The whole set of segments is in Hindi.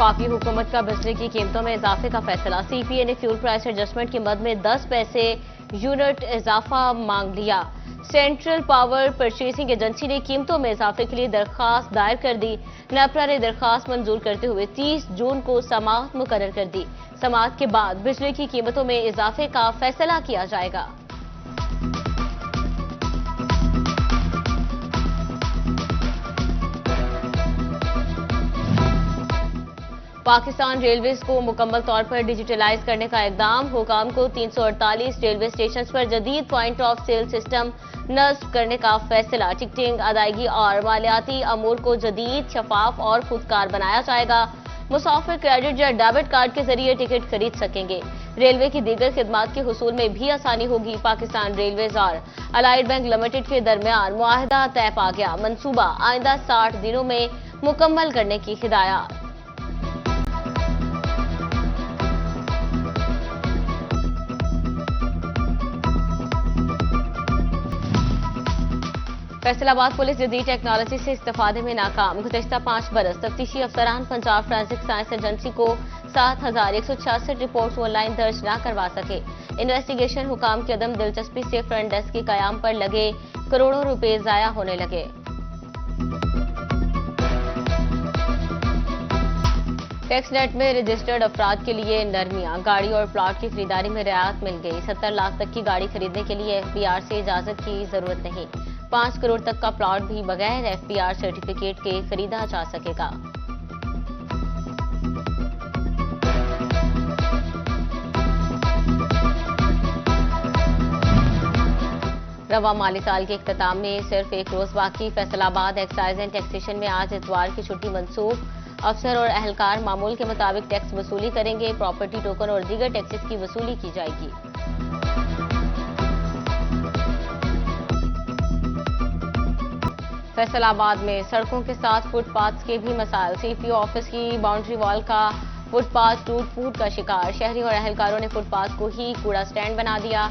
वफाकी हुकूमत का बिजली की कीमतों में इजाफे का फैसला। सीपीए ने फ्यूल प्राइस एडजस्टमेंट की मद में 10 पैसे यूनिट इजाफा मांग लिया। सेंट्रल पावर परचेसिंग एजेंसी ने कीमतों में इजाफे के लिए दरखास्त दायर कर दी। नेपरा ने दरखास्त मंजूर करते हुए 30 जून को समाअत मुकर्रर कर दी। समाअत के बाद बिजली की कीमतों में इजाफे का फैसला किया जाएगा। पाकिस्तान रेलवेज को मुकम्मल तौर पर डिजिटलाइज करने का इकदाम। हुकाम को 348 रेलवे स्टेशन पर जदीद पॉइंट ऑफ सेल सिस्टम नस्ब करने का फैसला। टिकटिंग, अदायगी और मालियाती अमूर को जदीद, शफाफ और खुदकार बनाया जाएगा। मुसाफिर क्रेडिट या डेबिट कार्ड के जरिए टिकट खरीद सकेंगे। रेलवे की दीगर खिदमात के हुसूल में भी आसानी होगी। पाकिस्तान रेलवेज और अलाइड बैंक लिमिटेड के दरमियान मुआहदा तय पा गया। मंसूबा आइंदा 60 दिनों में मुकम्मल करने की हिदायत। फैसलाबाद पुलिस जदीद टेक्नोलॉजी से इस्तेफादे में नाकाम। गुज़श्ता 5 बरस तफ्तीशी अफसरान पंजाब फोरेंसिक साइंस एजेंसी को 7166 रिपोर्ट्स ऑनलाइन दर्ज न करवा सके। इन्वेस्टिगेशन हुकाम की अदम दिलचस्पी से फ्रंट डेस्क के कयाम पर लगे करोड़ों रुपए जाया होने लगे। टैक्स नेट में रजिस्टर्ड अफराद के लिए नरमियां। गाड़ी और प्लॉट की खरीदारी में रियायत मिल गई। 70 लाख तक की गाड़ी खरीदने के लिए एफबीआर से इजाजत की जरूरत नहीं। 5 करोड़ तक का प्लॉट भी बगैर एफबीआर सर्टिफिकेट के खरीदा जा सकेगा। रवा माली साल के इख्तिताम में सिर्फ एक रोज बाकी। फैसलाबाद एक्साइज एंड टैक्सेशन में आज इतवार की छुट्टी मंसूख। अफसर और अहलकार मामूल के मुताबिक टैक्स वसूली करेंगे। प्रॉपर्टी टोकन और दीगर टैक्सेस की वसूली की जाएगी। फैसलाबाद में सड़कों के साथ फुटपाथ के भी मसाइल। सीपीओ ऑफिस की बाउंड्री वॉल का फुटपाथ टूट फूट का शिकार। शहरी और अहलकारों ने फुटपाथ को ही कूड़ा स्टैंड बना दिया।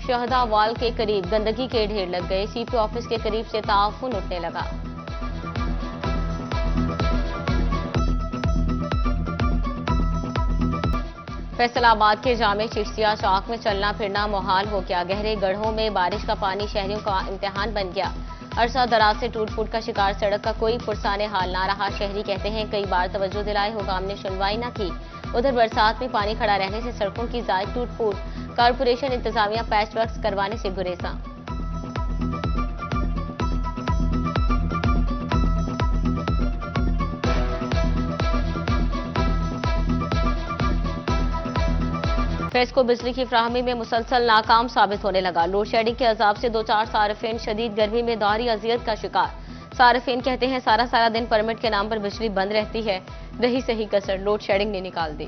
शहदा वॉल के करीब गंदगी के ढेर लग गए। सीपीओ ऑफिस के करीब से ताउफुन उठने लगा। फैसलाबाद के जामे चिश्तिया चौक में चलना फिरना मुहाल हो गया। गहरे गड्ढों में बारिश का पानी शहरियों का इम्तिहान बन गया। अरसा दराज से टूट फूट का शिकार सड़क का कोई पुरसाने हाल ना रहा। शहरी कहते हैं कई बार तवज्जो दिलाए हुकाम ने सुनवाई न की। उधर बरसात में पानी खड़ा रहने से सड़कों की जायद टूट फूट। कारपोरेशन इंतजामिया पैच वर्क करवाने से गुरेजा। फेस को बिजली की फ्राहमी में मुसलसल नाकाम साबित होने लगा। लोड शेडिंग के अजाब से 2-4 सार्फिन शदीद गर्मी में दोहरी अजियत का शिकार। सार्फिन कहते हैं सारा दिन परमिट के नाम पर बिजली बंद रहती है। रही सही कसर लोड शेडिंग ने निकाल दी।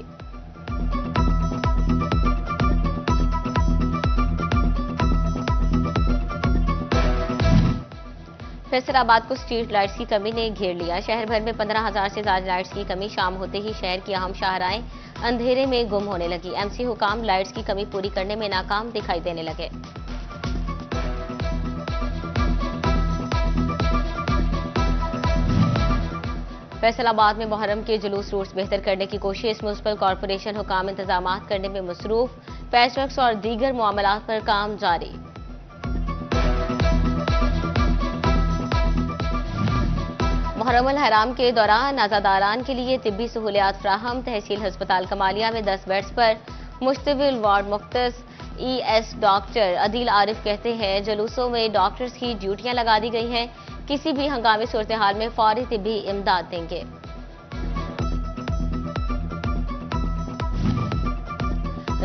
फैसलाबाद को स्ट्रीट लाइट्स की कमी ने घेर लिया। शहर भर में 15,000 से ज्यादा लाइट्स की कमी। शाम होते ही शहर की अहम शाहराएं अंधेरे में गुम होने लगी। एमसी हुकाम लाइट्स की कमी पूरी करने में नाकाम दिखाई देने लगे। फैसलाबाद में मुहर्रम के जुलूस रूट्स बेहतर करने की कोशिश। म्युनिसिपल कॉर्पोरेशन हुकाम इंतजाम करने में मसरूफ। पैचवर्क्स और दीगर मामलात पर काम जारी। मुहर्रम अल हराम के दौरान अज़ादारान के लिए तिब्बी सहूलियात फ्राहम। तहसील अस्पताल कमालिया में 10 बेड्स पर मुश्तमिल वार्ड मुख्तस। ES डॉक्टर अदील आरिफ कहते हैं जुलूसों में डॉक्टर्स की ड्यूटियां लगा दी गई हैं। किसी भी हंगामी सूरत हाल में फौरी तिब्बी इमदाद देंगे।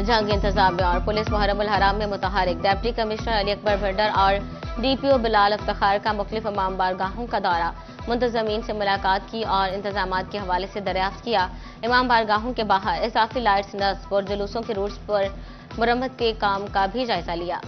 जंग इंतजाम और पुलिस मुहर्रम अल हराम में मुतहरिक। डिप्टी कमिश्नर अली अकबर भंडर और DPO बिलाल अफ्तार का मुख्तलिफ इमाम बारगाहों का दौरा। मुंतजमीन से मुलाकात की और इंतजामात के हवाले से दरियाफ्त किया। इमाम बारगाहों के बाहर इजाफी लाइट्स नस्ब और जुलूसों के रूट्स पर मुरम्मत के काम का भी जायजा लिया।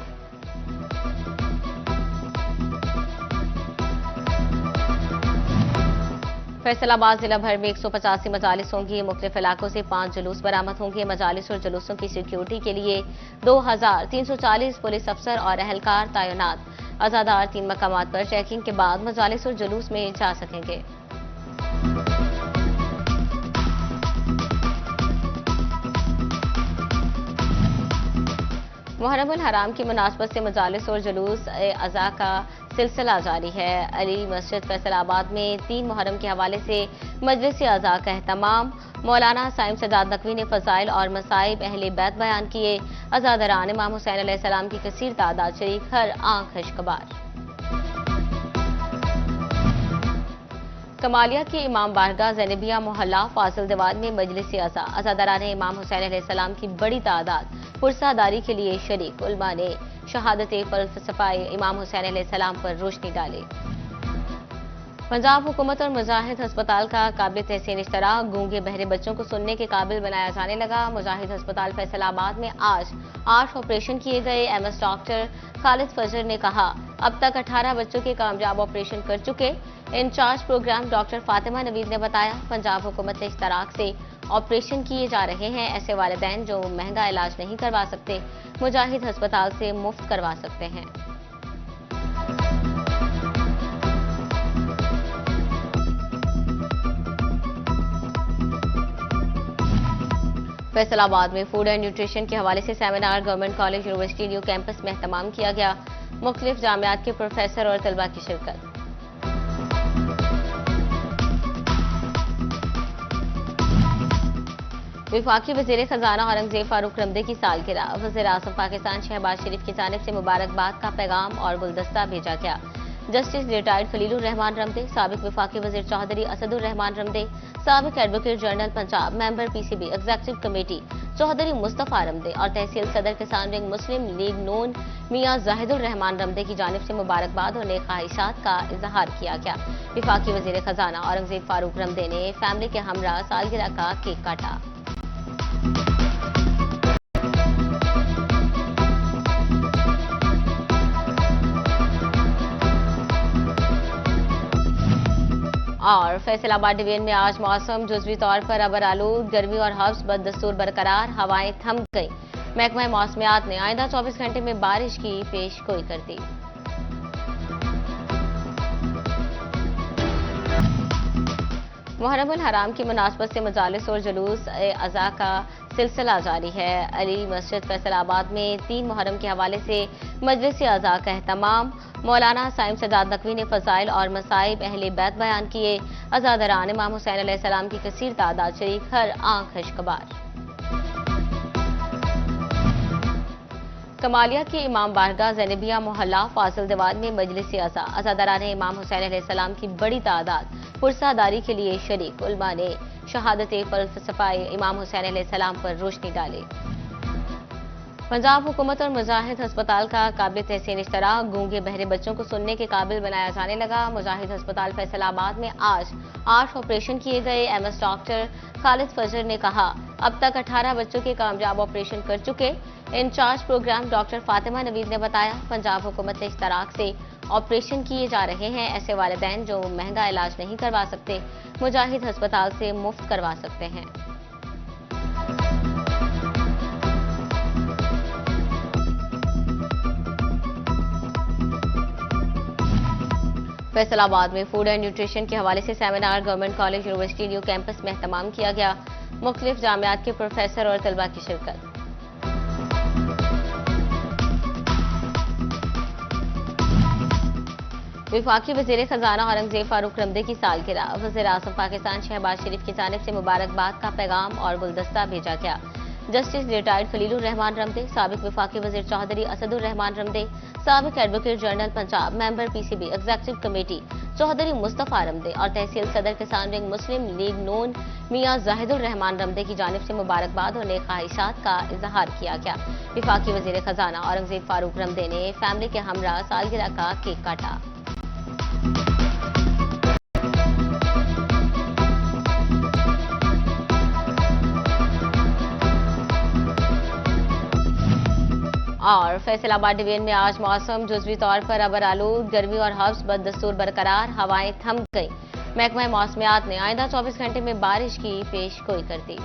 फैसलाबाद जिला भर में 185 मजालिस होंगी। मुख्तलिफ इलाकों से 5 जुलूस बरामद होंगे। मजालिस और जुलूसों की सिक्योरिटी के लिए 2340 पुलिस अफसर और अहलकार तैनात। अज़ादार 3 मकामात पर चेकिंग के बाद मजालिस और जुलूस में जा सकेंगे। मुहर्रम हराम की मुनासबत से मजालिस और जुलूस अज़ा का सिलसिला जारी है। अली मस्जिद फैसलाबाद में 3 मुहर्रम के हवाले से मजलिस अज़ा का एहतमाम। मौलाना साइम सजाद नकवी ने फ़ज़ाइल और मसाइब अहले बैत बयान किए। अज़ादरान इमाम हुसैन अलैहिस्सलाम की कसीर तादाद शरीक, हर आंख खुशखबर। कमालिया के इमाम बारगाह ज़ैनबिया मोहल्ला फाजिल दीवान में मजलिस अज़ा। अज़ादरान इमाम हुसैन अलैहिस्सलाम की बड़ी तादाद पुरसादारी के लिए शरीक। उलमा ने शहादत फलसफाए इमाम हुसैन अलैहिस्सलाम पर रोशनी डाली। पंजाब हुकूमत और मुजाहिद अस्पताल का काबिल तहसीन इश्तराक। गूंगे बहरे बच्चों को सुनने के काबिल बनाया जाने लगा। मुजाहिद अस्पताल फैसलाबाद में आज 8 ऑपरेशन किए गए। एमएस डॉक्टर खालिद फजर ने कहा, अब तक 18 बच्चों के कामयाब ऑपरेशन कर चुके। Incharge program doctor Fatima Naveed ने बताया, पंजाब हुकूमत के इश्तराक से ऑपरेशन किए जा रहे हैं। ऐसे वालिदैन जो महंगा इलाज नहीं करवा सकते, मुजाहिद अस्पताल से मुफ्त करवा सकते हैं। फैसलाबाद में फूड एंड न्यूट्रिशन के हवाले से seminar government college university new campus में एहतमाम किया गया। मुख्तलिफ जामियात के प्रोफेसर और तलबा की शिरकत। वफाकी वज़ीर खजाना औरंगजेब फारूक रमदे की सालगिरह। वज़ीर आज़म पाकिस्तान शहबाज शरीफ की जानिब से मुबारकबाद का पैगाम और गुलदस्ता भेजा गया। जस्टिस रिटायर्ड खलीलुर रहमान रमदे, साबिक वफाकी वज़ीर चौधरी असदुर रहमान रमदे, साबिक advocate general Punjab, member PCB executive committee Chaudhry Mustafa Ramday और तहसील सदर किसान विंग मुस्लिम लीग नून मियां जाहिदुर रहमान रमदे की जानिब से मुबारकबाद और नेक ख्वाहिशात का इजहार किया गया। वफाकी वज़ीर खजाना औरंगजेब फारूक रमदे ने फैमिली के हमरा सालगिरह का केक काटा। और फैसलाबाद डिवीजन में आज मौसम जुज़वी तौर पर अबर आलूद, गर्मी और हब्स बदस्तूर बरकरार, हवाएं थम गई। महकमा मौसमियात ने आइंदा 24 घंटे में बारिश की पेशगोई कर दी। मुहर्रम हराम की मुनासबत से मजालिस और जुलूस अज़ा का सिलसिला जारी है। अली मस्जिद फैसलाबाद में 3 मुहर्रम के हवाले से मजलिस अज़ा का एहतमाम। मौलाना साइम सजाद नकवी ने फ़ज़ाइल और मसाइब अहले बैत बयान किए। अज़ादरान इमाम हुसैन अलैहिस्सलाम की कसीर तादाद शरीक, हर आंख खुशखबर। कमालिया के इमाम बारगाह ज़ैनबिया मोहल्ला फाजिल दीवान में मजलिस अज़ा। अज़ादरान इमाम हुसैन अलैहिस्सलाम की बड़ी तादाद पुरसादारी के लिए शरीक। उलमा ने शहादत फलसफाए इमाम हुसैन अलैहिस्सलाम पर रोशनी डाली। पंजाब हुकूमत और मुजाहिद अस्पताल का काबिल तहसीन इश्तराक। गूंगे बहरे बच्चों को सुनने के काबिल बनाया जाने लगा। मुजाहिद अस्पताल फैसलाबाद में आज 8 ऑपरेशन किए गए। एमएस डॉक्टर खालिद फजर ने कहा, अब तक 18 बच्चों के कामयाब ऑपरेशन कर चुके। Incharge program doctor Fatima Naveed ने बताया, पंजाब हुकूमत के इश्तराक से ऑपरेशन किए जा रहे हैं। ऐसे वालिदैन जो महंगा इलाज नहीं करवा सकते, मुजाहिद अस्पताल से मुफ्त करवा सकते हैं। फैसलाबाद में फूड एंड न्यूट्रिशन के हवाले से seminar government college university new campus में एहतमाम किया गया। मुख्तलिफ जामियात के प्रोफेसर और तलबा की शिरकत। वफाकी वज़ीर खजाना औरंगजेब फारूक रमदे की सालगिरह। वज़ीर आज़म पाकिस्तान शहबाज शरीफ की जानिब से मुबारकबाद का पैगाम और गुलदस्ता भेजा गया। जस्टिस रिटायर्ड खलीलुर रहमान रमदे, साबिक वफाकी वज़ीर चौधरी असदुर रहमान रमदे, साबिक advocate general Punjab, member PCB executive committee Chaudhry Mustafa Ramday और तहसील सदर किसान विंग मुस्लिम लीग नून मियां जाहिदुर रहमान रमदे की जानिब से मुबारकबाद और नेक ख्वाहिशात का इजहार किया गया। वफाकी वज़ीर खजाना औरंगजेब फारूक रमदे ने फैमिली के हमरा सालगिरह का केक काटा। और फैसलाबाद डिवीजन में आज मौसम जुज़वी तौर पर अबर आलूद, गर्मी और हब्स बदस्तूर बरकरार, हवाएं थम गई। महकमा मौसमियात ने आइंदा 24 घंटे में बारिश की पेशगोई कर दी।